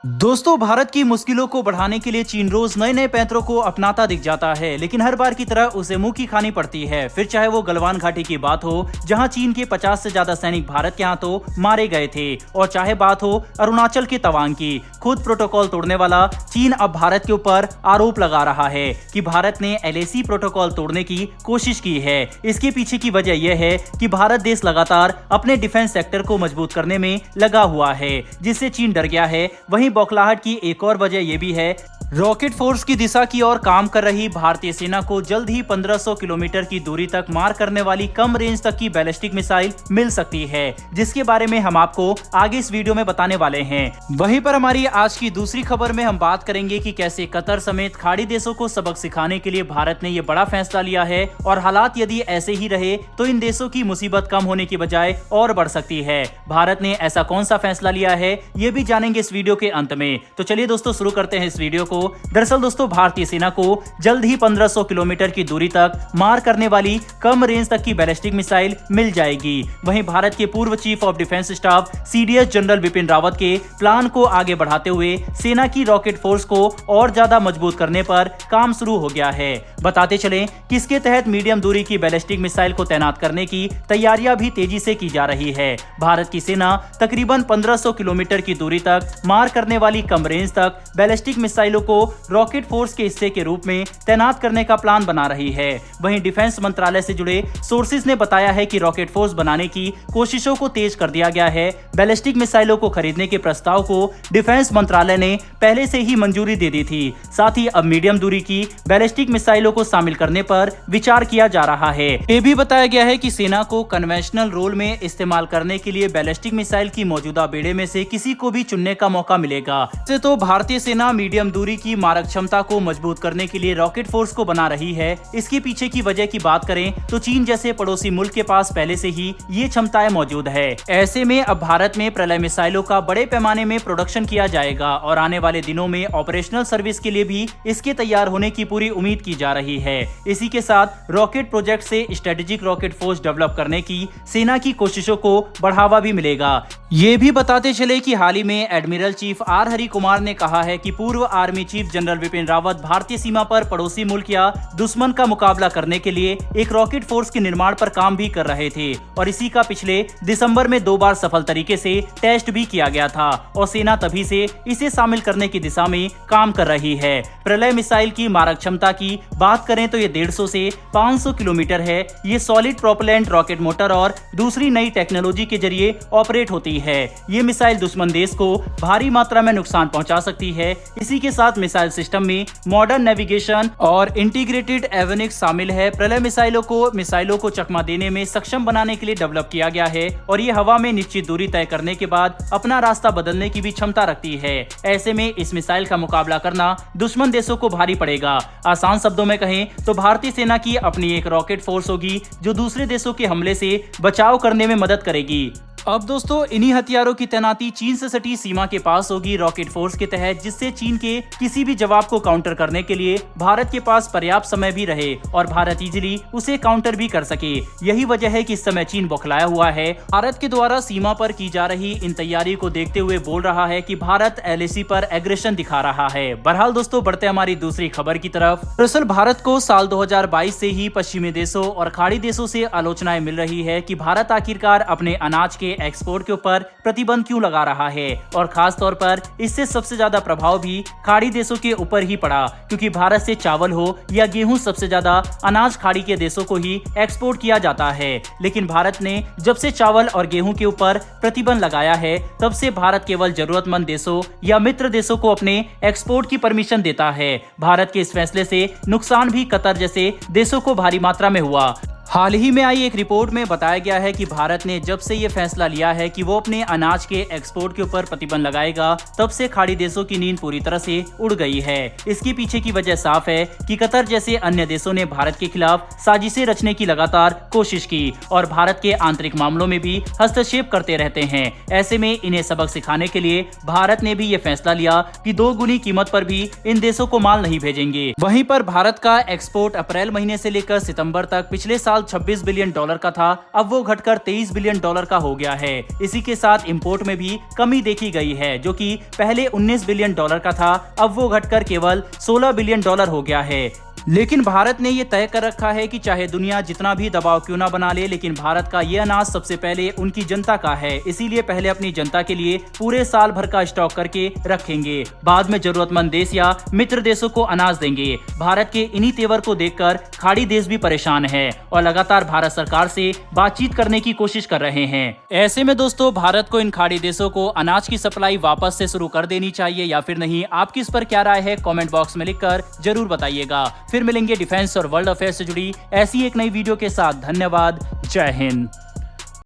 दोस्तों, भारत की मुश्किलों को बढ़ाने के लिए चीन रोज नए नए पैंतरों को अपनाता दिख जाता है, लेकिन हर बार की तरह उसे मुंह की खानी पड़ती है। फिर चाहे वो गलवान घाटी की बात हो, जहां चीन के 50 से ज्यादा सैनिक भारत के हाथों मारे गए थे, और चाहे बात हो अरुणाचल के तवांग की। खुद प्रोटोकॉल तोड़ने वाला चीन अब भारत के ऊपर आरोप लगा रहा है कि भारत ने LAC प्रोटोकॉल तोड़ने की कोशिश की है। इसके पीछे की वजह यह है कि भारत देश लगातार अपने डिफेंस सेक्टर को मजबूत करने में लगा हुआ है, जिससे चीन डर गया है। वहीं बौखलाहट की एक और वजह यह भी है, रॉकेट फोर्स की दिशा की ओर काम कर रही भारतीय सेना को जल्द ही 1500 किलोमीटर की दूरी तक मार करने वाली कम रेंज तक की बैलिस्टिक मिसाइल मिल सकती है, जिसके बारे में हम आपको आगे इस वीडियो में बताने वाले हैं। वहीं पर हमारी आज की दूसरी खबर में हम बात करेंगे कि कैसे कतर समेत खाड़ी देशों को सबक सिखाने के लिए भारत ने यह बड़ा फैसला लिया है, और हालात यदि ऐसे ही रहे तो इन देशों की मुसीबत कम होने की बजाय और बढ़ सकती है। भारत ने ऐसा कौन सा फैसला लिया है, ये भी जानेंगे इस वीडियो के अंत में। तो चलिए दोस्तों, शुरू करते हैं इस वीडियो को। दरअसल दोस्तों, भारतीय सेना को जल्द ही 1500 किलोमीटर की दूरी तक मार करने वाली कम रेंज तक की बैलिस्टिक मिसाइल मिल जाएगी। वहीं भारत के पूर्व chief of defence staff CDS general Bipin Rawat के प्लान को आगे बढ़ाते हुए सेना की रॉकेट फोर्स को और ज्यादा मजबूत करने पर काम शुरू हो गया है। बताते चलें कि इसके तहत मीडियम दूरी की बैलिस्टिक मिसाइल को तैनात करने की तैयारियां भी तेजी से की जा रही है। भारत की सेना तकरीबन 1500 किलोमीटर की दूरी तक मार करने वाली कम रेंज तक बैलिस्टिक मिसाइलों को रॉकेट फोर्स के हिस्से के रूप में तैनात करने का प्लान बना रही है। वहीं डिफेंस मंत्रालय से जुड़े सोर्सेज ने बताया है कि रॉकेट फोर्स बनाने की कोशिशों को तेज कर दिया गया है। बैलिस्टिक मिसाइलों को खरीदने के प्रस्ताव को डिफेंस मंत्रालय ने पहले से ही मंजूरी दे दी थी। साथ ही अब मीडियम दूरी की बैलिस्टिक मिसाइलों को शामिल करने पर विचार किया जा रहा है। ये भी बताया गया है कि सेना को कन्वेंशनल रोल में इस्तेमाल करने के लिए बैलिस्टिक मिसाइल की मौजूदा बेड़े में से किसी को भी चुनने का मौका मिलेगा। से तो भारतीय सेना मीडियम दूरी की मारक क्षमता को मजबूत करने के लिए रॉकेट फोर्स को बना रही है। इसके पीछे की वजह की बात करें तो चीन जैसे पड़ोसी मुल्क के पास पहले से ही ये क्षमताएं मौजूद है। ऐसे में अब भारत में प्रलय मिसाइलों का बड़े पैमाने में प्रोडक्शन किया जाएगा, और आने वाले दिनों में ऑपरेशनल सर्विस के लिए भी इसके तैयार होने की पूरी उम्मीद की जा रही है। इसी के साथ रॉकेट प्रोजेक्ट से स्ट्रेटेजिक रॉकेट फोर्स डेवलप करने की सेना की कोशिशों को बढ़ावा भी मिलेगा। ये भी बताते चले कि हाल ही में admiral chief R Hari Kumar ने कहा है कि पूर्व army chief general Bipin Rawat भारतीय सीमा पर पड़ोसी मुल्क या दुश्मन का मुकाबला करने के लिए एक रॉकेट फोर्स के निर्माण पर काम भी कर रहे थे, और इसी का पिछले दिसंबर में 2 बार सफल तरीके से टेस्ट भी किया गया था, और सेना तभी से इसे शामिल करने की दिशा में काम कर रही है। प्रलय मिसाइल की मारक क्षमता की बात करें तो ये 150 से 500 किलोमीटर है। ये सॉलिड प्रोपेलेंट रॉकेट मोटर और दूसरी नई टेक्नोलॉजी के जरिए ऑपरेट होती है। ये मिसाइल दुश्मन देश को भारी मात्रा में नुकसान पहुंचा सकती है। इसी के साथ मिसाइल सिस्टम में मॉडर्न नेविगेशन और इंटीग्रेटेड एवियोनिक्स शामिल है। प्रलय मिसाइलों को चकमा देने में सक्षम बनाने के लिए डेवलप किया गया है, और ये हवा में निश्चित दूरी तय करने के बाद अपना रास्ता बदलने की भी क्षमता रखती है। ऐसे में इस मिसाइल का मुकाबला करना दुश्मन देशों को भारी पड़ेगा। आसान शब्दों में कहें तो भारतीय सेना की अपनी एक रॉकेट फोर्स होगी जो दूसरे देशों के हमले से बचाव करने में मदद करेगी। अब दोस्तों, इन्हीं हथियारों की तैनाती चीन से सटी सीमा के पास होगी रॉकेट फोर्स के तहत, जिससे चीन के किसी भी जवाब को काउंटर करने के लिए भारत के पास पर्याप्त समय भी रहे और भारत इजीली उसे काउंटर भी कर सके। यही वजह है कि इस समय चीन बौखलाया हुआ है। भारत के द्वारा सीमा पर की जा रही इन तैयारी को देखते हुए बोल रहा है कि भारत LAC पर एग्रेशन दिखा रहा है। बहरहाल दोस्तों, बढ़ते हमारी दूसरी खबर की तरफ। दरअसल भारत को साल 2022 से ही पश्चिमी देशों और खाड़ी देशों से आलोचनाएं मिल रही है कि भारत आखिरकार अपने अनाज के एक्सपोर्ट के ऊपर प्रतिबंध क्यों लगा रहा है, और खास तौर पर इससे सबसे ज्यादा प्रभाव भी खाड़ी देशों के ऊपर ही पड़ा, क्योंकि भारत से चावल हो या गेहूं, सबसे ज्यादा अनाज खाड़ी के देशों को ही एक्सपोर्ट किया जाता है। लेकिन भारत ने जब से चावल और गेहूं के ऊपर प्रतिबंध लगाया है, तब से भारत केवल जरूरतमंद देशों या मित्र देशों को अपने एक्सपोर्ट की परमिशन देता है। भारत के इस फैसले से नुकसान भी कतर जैसे देशों को भारी मात्रा में हुआ। हाल ही में आई एक रिपोर्ट में बताया गया है कि भारत ने जब से ये फैसला लिया है कि वो अपने अनाज के एक्सपोर्ट के ऊपर प्रतिबंध लगाएगा, तब से खाड़ी देशों की नींद पूरी तरह से उड़ गई है। इसके पीछे की वजह साफ है कि कतर जैसे अन्य देशों ने भारत के खिलाफ साजिशें रचने की लगातार कोशिश की, और भारत के आंतरिक मामलों में भी हस्तक्षेप करते रहते हैं। ऐसे में इन्हें सबक सिखाने के लिए भारत ने भी ये फैसला लिया कि 2 गुनी कीमत पर भी इन देशों को माल नहीं भेजेंगे। वहीं पर भारत का एक्सपोर्ट अप्रैल महीने से लेकर सितंबर तक पिछले साल साल 26 बिलियन डॉलर का था, अब वो घटकर 23 बिलियन डॉलर का हो गया है। इसी के साथ इंपोर्ट में भी कमी देखी गई है, जो कि पहले 19 बिलियन डॉलर का था, अब वो घटकर केवल 16 बिलियन डॉलर हो गया है। लेकिन भारत ने ये तय कर रखा है कि चाहे दुनिया जितना भी दबाव क्यों ना बना ले, लेकिन भारत का ये अनाज सबसे पहले उनकी जनता का है। इसीलिए पहले अपनी जनता के लिए पूरे साल भर का स्टॉक करके रखेंगे, बाद में जरूरतमंद देश या मित्र देशों को अनाज देंगे। भारत के इन्हीं तेवर को देखकर खाड़ी देश भी परेशान है और लगातार भारत सरकार से बातचीत करने की कोशिश कर रहे हैं। ऐसे में दोस्तों, भारत को इन खाड़ी देशों को अनाज की सप्लाई वापस से शुरू कर देनी चाहिए या फिर नहीं? आपकी इस पर क्या राय है, कमेंट बॉक्स में लिखकर जरूर बताइएगा। फिर मिलेंगे डिफेंस और वर्ल्ड अफेयर्स से जुड़ी ऐसी एक नई वीडियो के साथ। धन्यवाद। जय हिंद।